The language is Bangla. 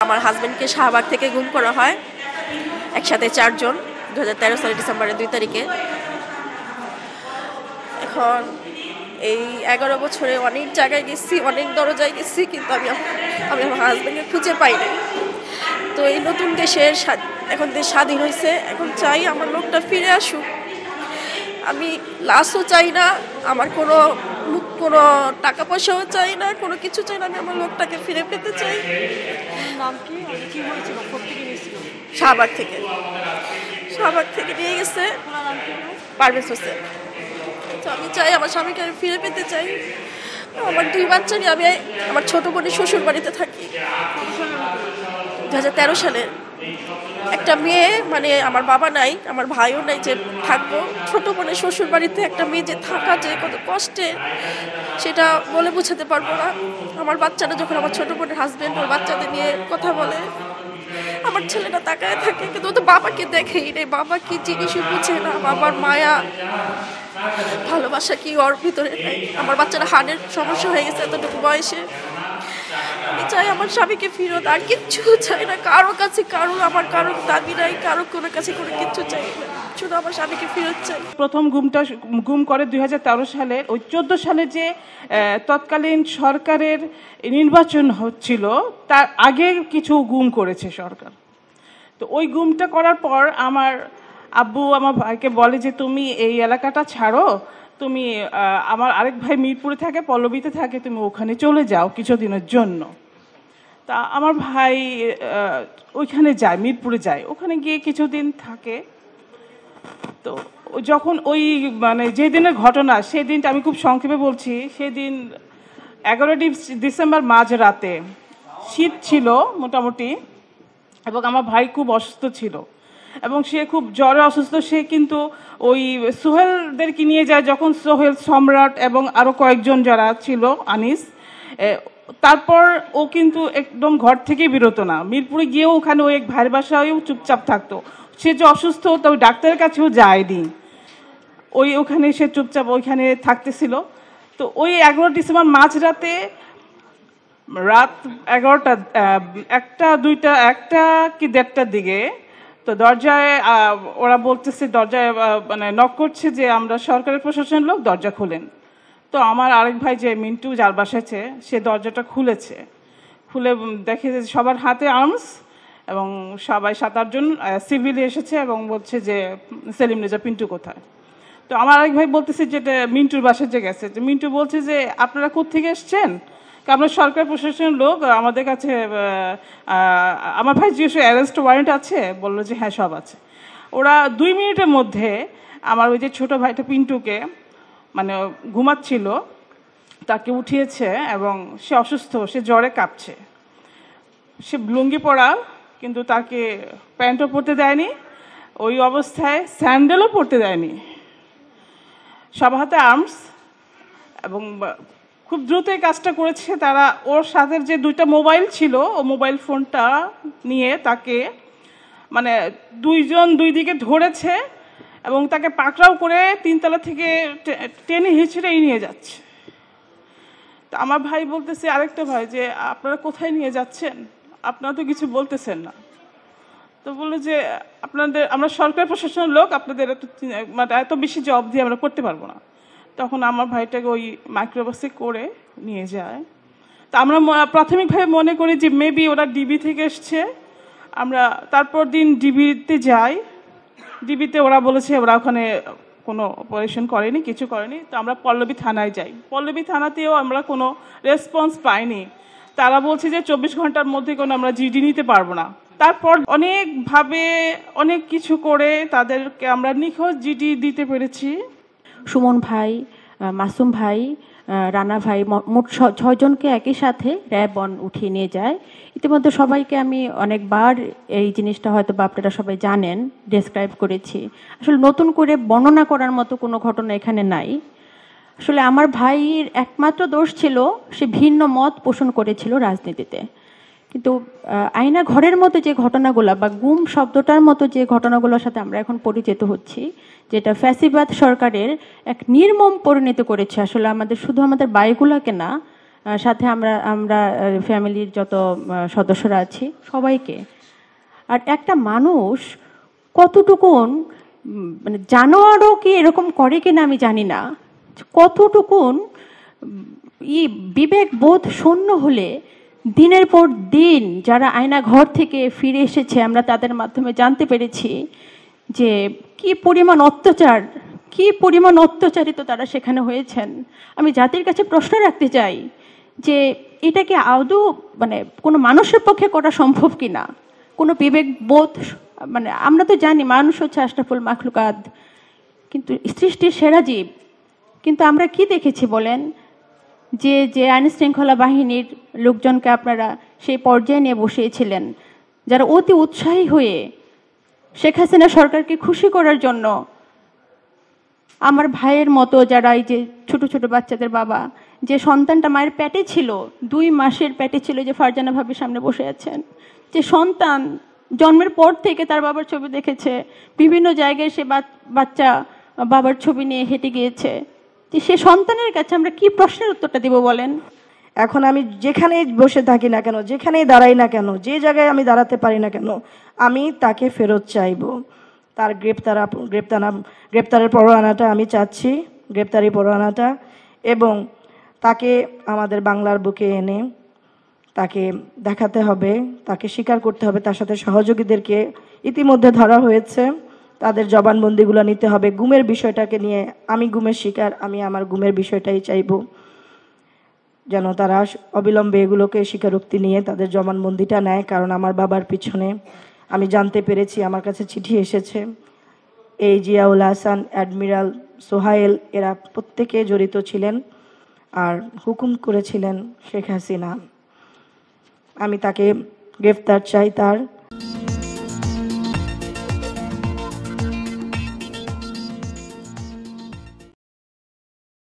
আমার হাজবেন্ডকে শাহবাগ থেকে গুম করা হয় একসাথে 4 জন 2013 সালের ডিসেম্বরের 2 তারিখে। এখন এই 11 বছরে অনেক জায়গায় গেছি, অনেক দরজায় গেছি, কিন্তু আমি আমার হাজবেন্ডকে খুঁজে পাই নাই। তো এই নতুন দেশের এখন দেশ স্বাধীন হয়েছে, এখন চাই আমার লোকটা ফিরে আসুক। আমি লাশও চাই না, আমার কোনো টাকা পয়সাও চাই না, কোনো কিছু চাই না, আমি আমার লোকটাকে ফিরে পেতে চাই। শাহবাগ থেকে নিয়ে গেছে পারভেজ হোসেন। তো আমি চাই আমার স্বামীকে আমি ফিরে পেতে চাই। আমার 2 বাচ্চা নিয়ে আমি আমার ছোট বোনের শ্বশুর বাড়িতে থাকি। 2013 সালের একটা মেয়ে, মানে আমার বাবা নাই, আমার ভাইও নাই যে থাকবো। ছোট বোনের শ্বশুর বাড়িতে একটা মেয়ে যে থাকা যে কত কষ্টের সেটা বলে বোঝাতে পারবো না। আমার বাচ্চাটা যখন আমার ছোট বোনের হাজবেন্ড ওর বাচ্চাদের নিয়ে কথা বলে, আমার ছেলেটা তাকায় থাকে, কিন্তু ও তো বাবাকে দেখেই নেই। বাবা কি জিনিসই বুঝে না, বাবার মায়া ভালোবাসা কি ওর ভিতরে নেই। আমার বাচ্চাটা হার্টের সমস্যা হয়ে গেছে এতটুকু বয়সে। আমি চাই আমার স্বামীকে ফিরত, আর কিচ্ছু চাই না কারো কাছে, আমার কারো দাবি নাই, কারো কোনো কাছে কোনো কিচ্ছু চাই না, শুধু আমার স্বামীকে ফিরত চাই। প্রথম গুম করে 2013 সালের ওই 14 সালে যে তৎকালীন সরকারের নির্বাচন হচ্ছিল তার আগে কিছু গুম করেছে সরকার। তো ওই গুমটা করার পর আমার আব্বু আমার ভাইকে বলে যে তুমি এই এলাকাটা ছাড়ো, তুমি আমার আরেক ভাই মিরপুরে থাকে, পল্লবীতে থাকে, তুমি ওখানে চলে যাও কিছুদিনের জন্য। তা আমার ভাই ওইখানে যায়, মিরপুরে যায়, ওখানে গিয়ে কিছুদিন থাকে। তো যখন ওই মানে যে দিনের ঘটনা সেই দিনটা আমি খুব সংক্ষেপে বলছি। সেদিন 11 ডিসেম্বর মাঝরাতে, শীত ছিল মোটামুটি, এবং আমার ভাই খুব অসুস্থ ছিল এবং সে খুব জ্বরে অসুস্থ। সে কিন্তু ওই সোহেলদেরকে নিয়ে যায়, যখন সোহেল, সম্রাট এবং আরও কয়েকজন যারা ছিল, আনিস, তারপর ও কিন্তু একদম ঘর থেকেই বেরোতো না। মিরপুরে গিয়েও ওখানে ওই এক ভাইয়ের বাসায়ও চুপচাপ থাকতো। সে যে অসুস্থ তো ওই ডাক্তারের কাছেও যায়নি, ওখানে সে চুপচাপ ওইখানে থাকতেছিল। তো ওই 11 ডিসেম্বর মাঝরাতে, রাত 11টা, 1টা 2টা 1টা কি 1:30টার দিকে, তো দরজায় ওরা বলতেছে, দরজায় মানে নক করছে যে আমরা সরকারি প্রশাসনের লোক, দরজা খোলেন। তো আমার আরেক ভাই যে মিন্টু যার বাসাছে, সে দরজাটা খুলেছে। খুলে দেখে যে সবার হাতে আর্মস এবং সবাই 7-8 জন সিভিল এসেছে এবং বলছে যে সেলিম রেজা পিন্টু কোথায়। তো আমার আরেক ভাই বলতেছে যেটা মিন্টুর বাসায় যে গেছে, যে মিন্টু বলছে যে আপনারা কোত্থেকে এসছেন, আমরা সরকার প্রশাসনের লোক, আমাদের কাছে আমার ভাই জিজ্ঞেস অ্যারেস্ট ওয়ারেন্ট আছে, বললো যে হ্যাঁ সব আছে। ওরা 2 মিনিটের মধ্যে আমার ওই যে ছোটো ভাইটা পিন্টুকে, মানে ঘুমাচ্ছিল, তাকে উঠিয়েছে এবং সে অসুস্থ, সে জ্বরে কাঁপছে, সে লুঙ্গি পরা, কিন্তু তাকে প্যান্টও পরতে দেয়নি, ওই অবস্থায় স্যান্ডেলও পরতে দেয়নি, সব হাতে আর্মস। এবং খুব দ্রুত এই কাজটা করেছে তারা। ওর সাথে যে 2টা মোবাইল ছিল, ও মোবাইল ফোনটা নিয়ে তাকে মানে 2 জন 2 দিকে ধরেছে এবং তাকে পাকড়াও করে 3 তলা থেকে টেনে হিঁচড়েই নিয়ে যাচ্ছে। তো আমার ভাই বলতেছে, আরেকটা ভাই, যে আপনারা কোথায় নিয়ে যাচ্ছেন, আপনারা তো কিছু বলতেছেন না। তো বললো যে আমরা সরকার প্রশাসনের লোক, আপনাদের এত বেশি জব দিয়ে আমরা করতে পারবো না। তখন আমার ভাইটাকে ওই মাইক্রোবাসে করে নিয়ে যায়। তা আমরা প্রাথমিকভাবে মনে করি যে মেবি ওরা ডিবি থেকে এসছে। আমরা তারপর দিন ডিবিতে যাই, ডিবিতে ওরা বলেছে ওরা ওখানে কোনো অপারেশন করেনি, কিছু করেনি। তো আমরা পল্লবী থানায় যাই, পল্লবী থানাতেও আমরা কোনো রেসপন্স পাইনি। তারা বলছে যে 24 ঘন্টার মধ্যে কোনো আমরা জিডি নিতে পারবো না। তারপর অনেকভাবে অনেক কিছু করে তাদেরকে আমরা নিখোঁজ জিডি দিতে পেরেছি। সুমন ভাই, মাসুম ভাই, রানা ভাই, মোট 6 জনকে একই সাথে র্যাব উঠিয়ে নিয়ে যায়। ইতিমধ্যে সবাইকে আমি অনেকবার এই জিনিসটা হয়তো বা আপনারা সবাই জানেন, ডেসক্রাইব করেছি। আসলে নতুন করে বর্ণনা করার মতো কোনো ঘটনা এখানে নাই। আসলে আমার ভাইয়ের একমাত্র দোষ ছিল সে ভিন্ন মত পোষণ করেছিল রাজনীতিতে। কিন্তু আয়না ঘরের মতো যে ঘটনাগুলো বা গুম শব্দটার মতো যে ঘটনাগুলোর সাথে আমরা এখন পরিচিত হচ্ছি, যেটা ফ্যাসিবাদ সরকারের এক নির্মম পরিণত করেছে আসলে আমাদের, শুধু আমাদের বাইগুলোকে না, সাথে আমরা আমরা ফ্যামিলির যত সদস্যরা আছি সবাইকে। আর একটা মানুষ কতটুকুন মানে জানোয়ারও কি এরকম করে কিনা আমি জানি না, কতটুকুন বিবেক বোধ শূন্য হলে দিনের পর দিন যারা আয়না ঘর থেকে ফিরে এসেছে আমরা তাদের মাধ্যমে জানতে পেরেছি যে কি পরিমাণ অত্যাচার, কি পরিমাণ অত্যাচারিত তারা সেখানে হয়েছেন। আমি জাতির কাছে প্রশ্ন রাখতে চাই যে এটা কি আদৌ মানে কোনো মানুষের পক্ষে করা সম্ভব কিনা, কোনো বিবেক বোধ মানে আমরা তো জানি মানুষ হচ্ছে আশরাফুল মাখলুকাত, কিন্তু সৃষ্টির সেরা জীব, কিন্তু আমরা কি দেখেছি বলেন যে যে আইন শৃঙ্খলা বাহিনীর লোকজনকে আপনারা সেই পর্যায়ে নিয়ে বসিয়েছিলেন যারা অতি উৎসাহী হয়ে শেখ হাসিনা সরকারকে খুশি করার জন্য আমার ভাইয়ের মতো যারা এই যে ছোট ছোট বাচ্চাদের বাবা, যে সন্তানটা মায়ের পেটে ছিল 2 মাসের পেটে ছিল, যে ফারজানা ভাবির সামনে বসে আছেন, যে সন্তান জন্মের পর থেকে তার বাবার ছবি দেখেছে, বিভিন্ন জায়গায় সে বাচ্চা বাবার ছবি নিয়ে হেঁটে গিয়েছে, যে সে সন্তানের কাছে আমরা কি প্রশ্নের উত্তরটা দিব বলেন? এখন আমি যেখানেই বসে থাকি না কেন, যেখানেই দাঁড়াই না কেন, যে জায়গায় আমি দাঁড়াতে পারি না কেন, আমি তাকে ফেরত চাইবো। তার গ্রেপ্তারের পরোয়ানাটা আমি চাচ্ছি, গ্রেপ্তারি পরোয়ানাটা, এবং তাকে আমাদের বাংলার বুকে এনে তাকে দেখাতে হবে, তাকে স্বীকার করতে হবে। তার সাথে সহযোগীদেরকে ইতিমধ্যে ধরা হয়েছে, তাদের জবানবন্দিগুলো নিতে হবে। গুমের বিষয়টাকে নিয়ে আমি গুমের শিকার, আমি আমার গুমের বিষয়টাই চাইব যেন তারা অবিলম্বে এগুলোকে স্বীকারোক্তি নিয়ে তাদের জবানবন্দিটা নেয়। কারণ আমার বাবার পিছনে আমি জানতে পেরেছি, আমার কাছে চিঠি এসেছে, এই জিয়াউল হাসান, অ্যাডমিরাল সোহাইল, এরা প্রত্যেকে জড়িত ছিলেন আর হুকুম করেছিলেন শেখ হাসিনা। আমি তাকে গ্রেফতার চাই তার।